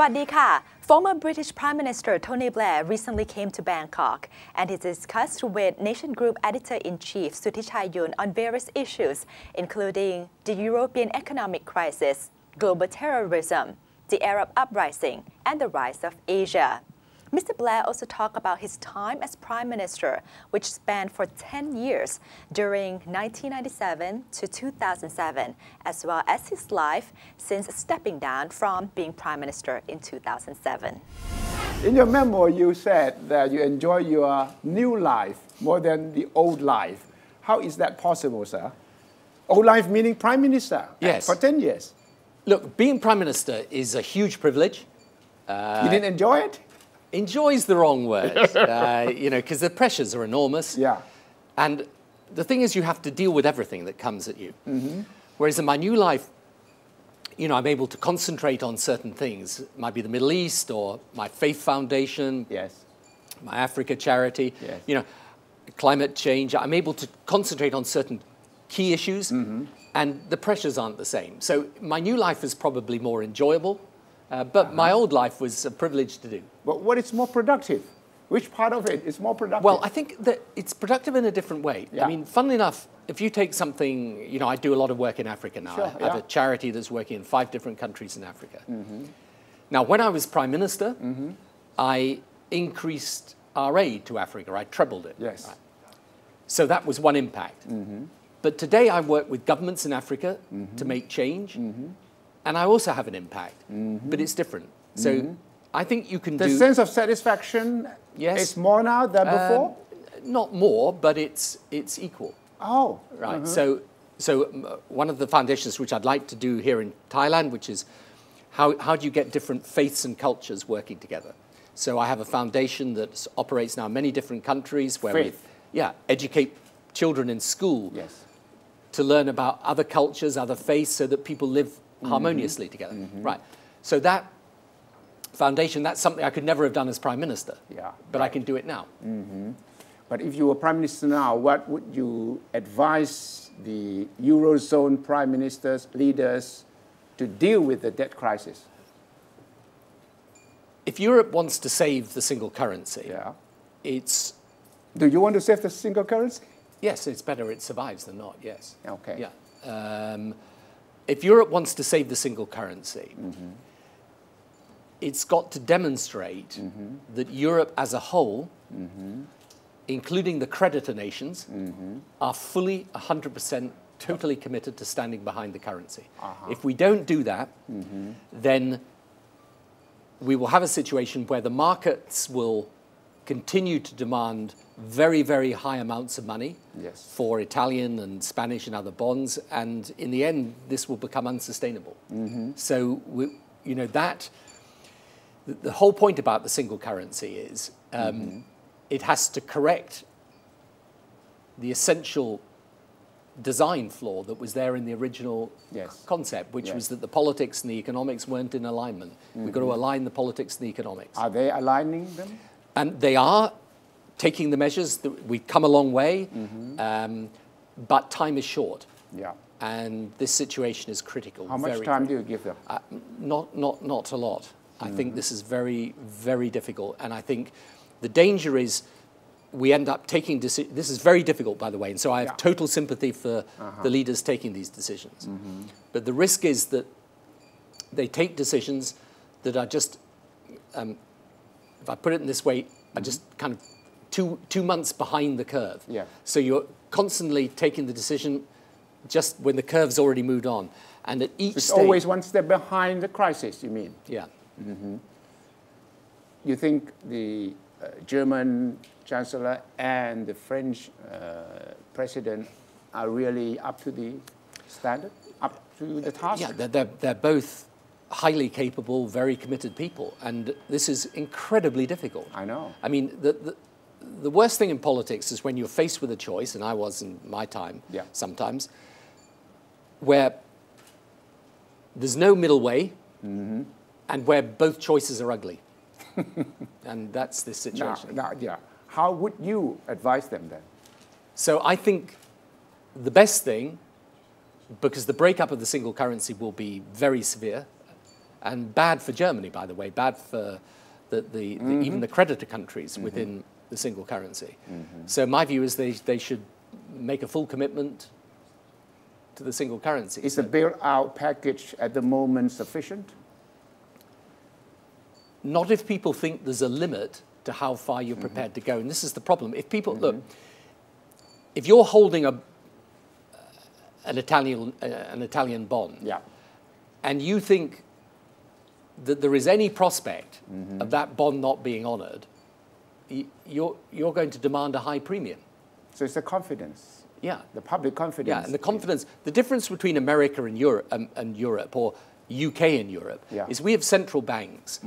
วัสดีค่ะ Former British Prime Minister Tony Blair recently came to Bangkok and he discussed with Nation Group Editor-in-Chief Sutichai Yun on various issues, including the European economic crisis, global terrorism, the Arab uprising, and the rise of Asia. Mr. Blair also talked about his time as Prime Minister, which spanned for 10 years during 1997 to 2007, as well as his life since stepping down from being Prime Minister in 2007. In your memoir, you said that you enjoy your new life more than the old life. How is that possible, sir? Old life meaning Prime Minister Yes. for 10 years. Look, being Prime Minister is a huge privilege. You didn't enjoy it? Enjoy's the wrong word, because the pressures are enormous. Yeah. And the thing is, you have to deal with everything that comes at you. Whereas in my new life, I'm able to concentrate on certain things. It might be the Middle East or my faith foundation, Yes. my Africa charity, Yes. climate change. I'm able to concentrate on certain key issues, and the pressures aren't the same. So my new life is probably more enjoyable, but my old life was a privilege to do. But what is more productive? Which part of it is more productive? Well, I think that it's productive in a different way. Yeah. I mean, funnily enough, if you take something, I do a lot of work in Africa now. Sure, I have a charity that's working in 5 different countries in Africa. Now, when I was Prime Minister, I increased our aid to Africa. I trebled it. Yes. Right? So that was one impact. But today I work with governments in Africa to make change, and I also have an impact, but it's different. So I think you can the sense of satisfaction is more now than before? Not more, but it's equal. Oh. Right. So one of the foundations which I'd like to do here in Thailand, which is how do you get different faiths and cultures working together? So I have a foundation that operates now in many different countries where Faith. we educate children in school to learn about other cultures, other faiths, so that people live harmoniously together. Right. So that foundation, that's something I could never have done as Prime Minister. Yeah. But I can do it now. But if you were Prime Minister now, what would you advise the Eurozone Prime Ministers, leaders, to deal with the debt crisis? If Europe wants to save the single currency, it's... Do you want to save the single currency? Yes, it's better it survives than not, yes. Okay. Yeah. If Europe wants to save the single currency, it's got to demonstrate that Europe as a whole, including the creditor nations, are fully 100% totally committed to standing behind the currency. If we don't do that, then we will have a situation where the markets will continue to demand very, very high amounts of money for Italian and Spanish and other bonds, and in the end, this will become unsustainable. So, the whole point about the single currency is it has to correct the essential design flaw that was there in the original concept, which was that the politics and the economics weren't in alignment. We've got to align the politics and the economics. Are they aligning them? And they are taking the measures. We've come a long way, but time is short. Yeah. And this situation is critical. How much time do you give them? Not a lot. I think this is very, very difficult. And I think the danger is we end up taking decisions. This is very difficult, by the way. And so I have total sympathy for the leaders taking these decisions. But the risk is that they take decisions that are just, if I put it in this way, are just kind of two months behind the curve. Yeah. So you're constantly taking the decision just when the curve's already moved on. And at each It's stage, always one step behind the crisis, you mean? Yeah. You think the German Chancellor and the French President are really up to the standard, up to the task? Yeah, they're both highly capable, very committed people, and this is incredibly difficult. I know. I mean, the worst thing in politics is when you're faced with a choice, and I was in my time sometimes, where there's no middle way, and where both choices are ugly. And that's this situation. How would you advise them then? So I think the best thing, because the breakup of the single currency will be very severe, and bad for Germany, by the way, bad for even the creditor countries within the single currency. So my view is they should make a full commitment to the single currency. Is the bailout package at the moment sufficient? Not if people think there's a limit to how far you're prepared to go. And this is the problem. If people, look, if you're holding an Italian bond, Yeah. and you think that there is any prospect of that bond not being honored, you're going to demand a high premium. So it's the confidence. Yeah. The public confidence. Yeah, and the confidence, the difference between America and Europe or UK and Europe is we have central banks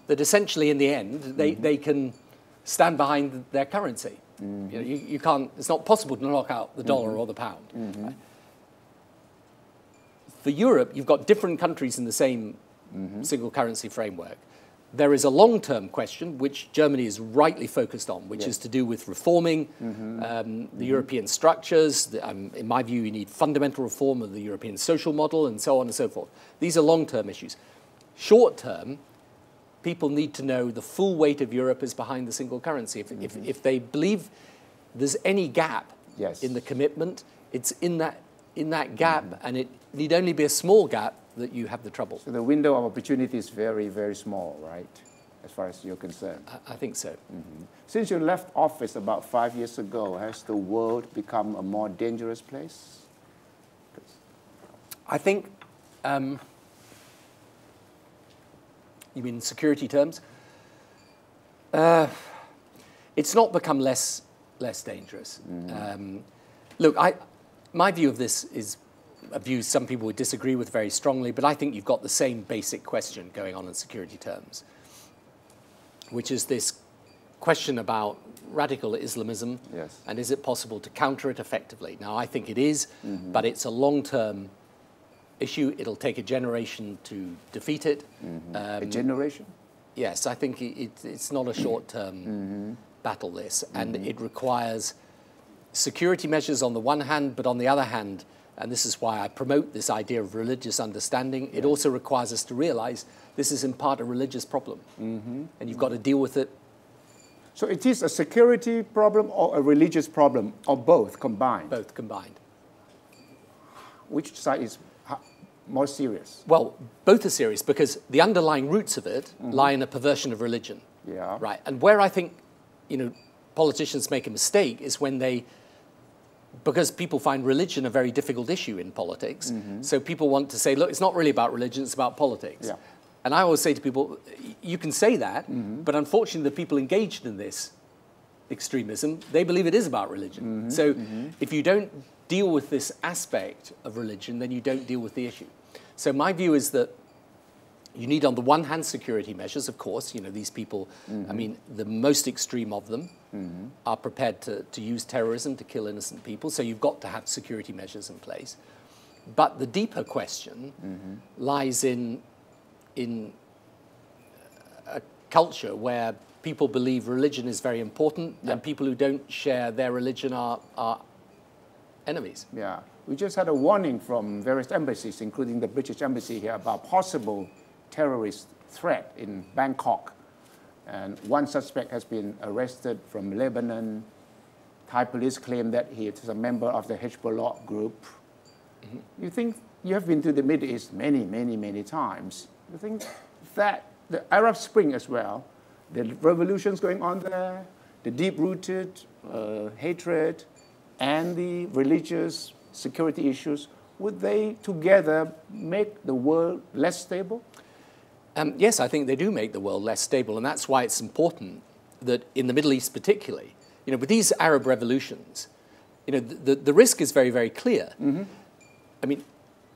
that essentially in the end, they can stand behind their currency. You know, you can't, it's not possible to knock out the dollar or the pound. Right? For Europe, you've got different countries in the same single currency framework. There is a long-term question, which Germany is rightly focused on, which is to do with reforming the European structures. In my view, you need fundamental reform of the European social model and so on and so forth. These are long-term issues. Short-term, people need to know the full weight of Europe is behind the single currency. If they believe there's any gap in the commitment, it's in that gap, and it need only be a small gap that you have the trouble. So the window of opportunity is very, very small, right, as far as you're concerned? I think so. Since you left office about 5 years ago, has the world become a more dangerous place? I think, you mean in security terms? It's not become less dangerous. Look, my view of this is a view some people would disagree with very strongly, but I think you've got the same basic question going on in security terms, which is this question about radical Islamism, and is it possible to counter it effectively? Now, I think it is, but it's a long-term issue. It'll take a generation to defeat it. A generation? Yes, I think it's not a short-term battle, this, and it requires security measures on the one hand, but on the other hand, and this is why I promote this idea of religious understanding, it also requires us to realize this is in part a religious problem, and you've got to deal with it. So it is a security problem or a religious problem, or both combined? Both combined. Which side is more serious? Well, both are serious because the underlying roots of it lie in a perversion of religion. Yeah. Right. And where I think, politicians make a mistake is when because people find religion a very difficult issue in politics, so people want to say, look, it's not really about religion, it's about politics. Yeah. And I always say to people, you can say that, but unfortunately the people engaged in this extremism, they believe it is about religion. So if you don't deal with this aspect of religion, then you don't deal with the issue. So my view is that you need, on the one hand, security measures, of course. These people, I mean, the most extreme of them are prepared to use terrorism to kill innocent people. So you've got to have security measures in place. But the deeper question lies in a culture where people believe religion is very important, and people who don't share their religion are enemies. Yeah. We just had a warning from various embassies, including the British embassy here, about possible terrorist threat in Bangkok. And one suspect has been arrested from Lebanon. Thai police claim that he is a member of the Hezbollah group. You think, you have been to the Middle East many, many, many times. You think that the Arab Spring as well, the revolutions going on there, the deep-rooted hatred, and the religious security issues, would they together make the world less stable? Yes, I think they do make the world less stable, and that's why it's important that in the Middle East particularly, with these Arab revolutions, the risk is very, very clear. I mean,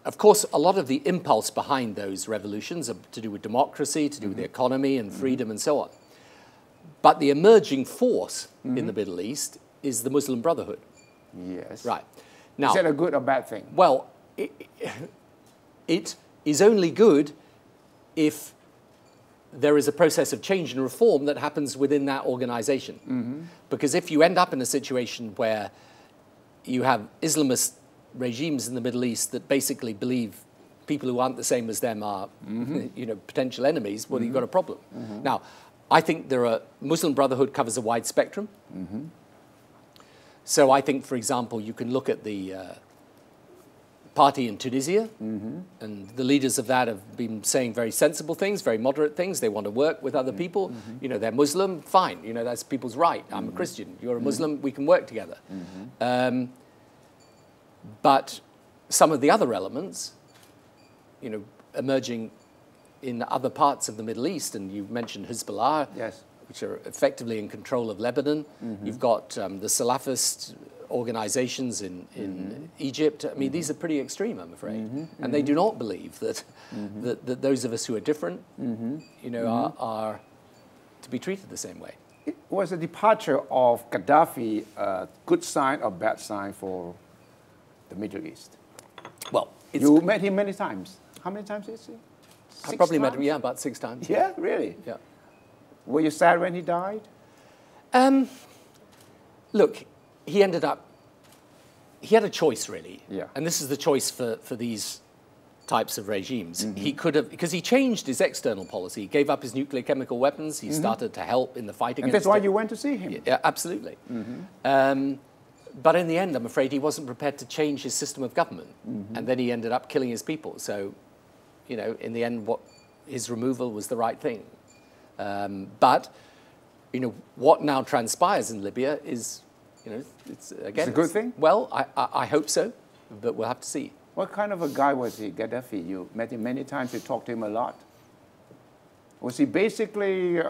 of course, a lot of the impulse behind those revolutions are to do with democracy, to do with the economy and freedom and so on. But the emerging force in the Middle East is the Muslim Brotherhood. Yes. Right. Now, is that a good or bad thing? Well, it is only good if there is a process of change and reform that happens within that organization. Because if you end up in a situation where you have Islamist regimes in the Middle East that basically believe people who aren't the same as them are, you know, potential enemies, well, you've got a problem. Now, I think Muslim Brotherhood covers a wide spectrum. So I think, for example, you can look at the party in Tunisia, and the leaders of that have been saying very sensible things, very moderate things. They want to work with other people. You know, they're Muslim, fine. You know, that's people's right. I'm a Christian. You're a Muslim. We can work together. But some of the other elements, you know, emerging in other parts of the Middle East, and you mentioned Hezbollah, Yes. which are effectively in control of Lebanon. You've got the Salafist organizations in Egypt. I mean, these are pretty extreme, I'm afraid. And they do not believe that, that those of us who are different, you know, are to be treated the same way. Was the departure of Gaddafi a good sign or bad sign for the Middle East? Well, You met him many times. How many times is he? I probably met him, about 6 times. Yeah, really? Yeah. Were you sad when he died? Look, he had a choice, really. Yeah. And this is the choice for these types of regimes. He could have, because he changed his external policy. He gave up his nuclear chemical weapons. He started to help in the fight against And that's why you went to see him? Yeah, absolutely. But in the end, I'm afraid he wasn't prepared to change his system of government. And then he ended up killing his people. So, you know, in the end, his removal was the right thing. But, you know, what now transpires in Libya is, you know, it's a good thing? Well, I hope so, but we'll have to see. What kind of a guy was he, Gaddafi? You met him many times, you talked to him a lot. Was he basically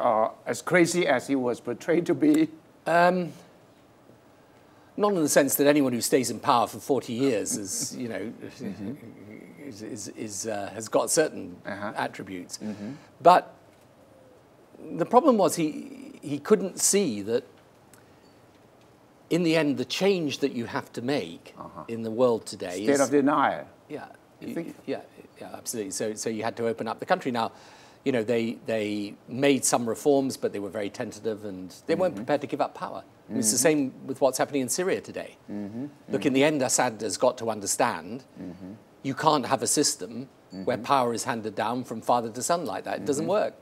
as crazy as he was portrayed to be? Not in the sense that anyone who stays in power for 40 years is, you know, has got certain attributes. But the problem was he couldn't see that in the end, the change that you have to make in the world today State of denial. Yeah, You think? yeah, absolutely. So you had to open up the country. Now, you know, they made some reforms, but they were very tentative, and they weren't prepared to give up power. And it's the same with what's happening in Syria today. Look, in the end, Assad has got to understand you can't have a system where power is handed down from father to son like that. It doesn't work.